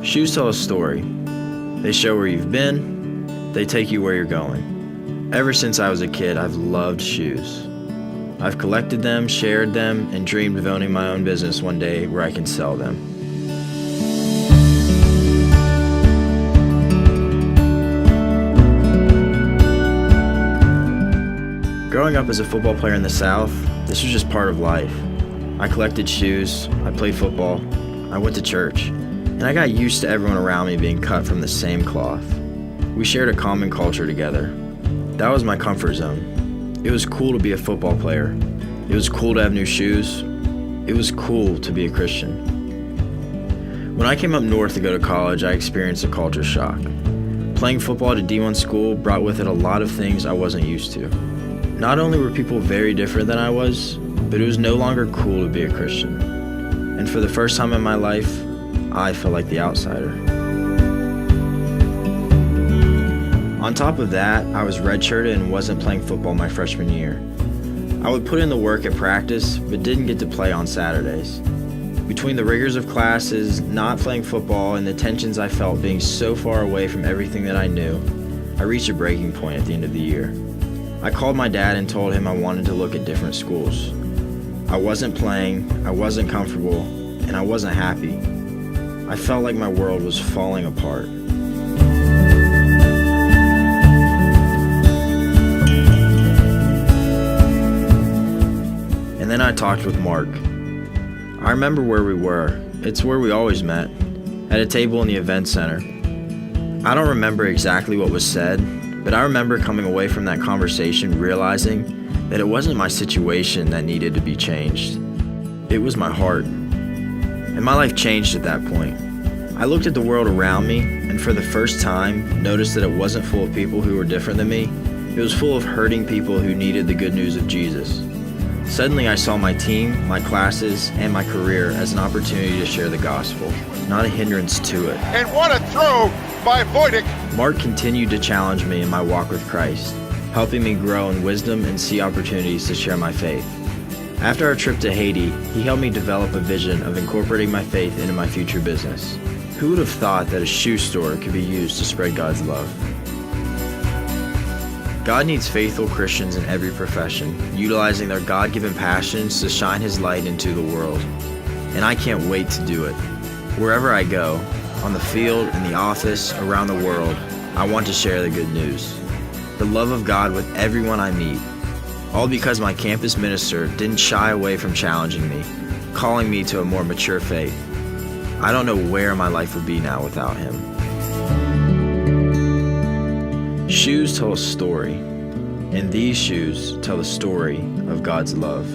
Shoes tell a story. They show where you've been, they take you where you're going. Ever since I was a kid, I've loved shoes. I've collected them, shared them, and dreamed of owning my own business one day where I can sell them. Growing up as a football player in the South, this was just part of life. I collected shoes, I played football, I went to church, and I got used to everyone around me being cut from the same cloth. We shared a common culture together. That was my comfort zone. It was cool to be a football player. It was cool to have new shoes. It was cool to be a Christian. When I came up north to go to college, I experienced a culture shock. Playing football at a D1 school brought with it a lot of things I wasn't used to. Not only were people very different than I was, but it was no longer cool to be a Christian. And for the first time in my life, I felt like the outsider. On top of that, I was redshirted and wasn't playing football my freshman year. I would put in the work at practice, but didn't get to play on Saturdays. Between the rigors of classes, not playing football, and the tensions I felt being so far away from everything that I knew, I reached a breaking point at the end of the year. I called my dad and told him I wanted to look at different schools. I wasn't playing, I wasn't comfortable, and I wasn't happy. I felt like my world was falling apart. And then I talked with Mark. I remember where we were. It's where we always met, at a table in the event center. I don't remember exactly what was said, but I remember coming away from that conversation realizing that it wasn't my situation that needed to be changed. It was my heart. And my life changed at that point. I looked at the world around me and for the first time noticed that it wasn't full of people who were different than me. It was full of hurting people who needed the good news of Jesus. Suddenly I saw my team, my classes, and my career as an opportunity to share the gospel, not a hindrance to it. And what a throw by Voytik! Mark continued to challenge me in my walk with Christ, helping me grow in wisdom and see opportunities to share my faith. After our trip to Haiti, he helped me develop a vision of incorporating my faith into my future business. Who would have thought that a shoe store could be used to spread God's love? God needs faithful Christians in every profession, utilizing their God-given passions to shine His light into the world. And I can't wait to do it. Wherever I go, on the field, in the office, around the world, I want to share the good news. The love of God with everyone I meet. All because my campus minister didn't shy away from challenging me, calling me to a more mature faith. I don't know where my life would be now without him. Shoes tell a story, and these shoes tell the story of God's love.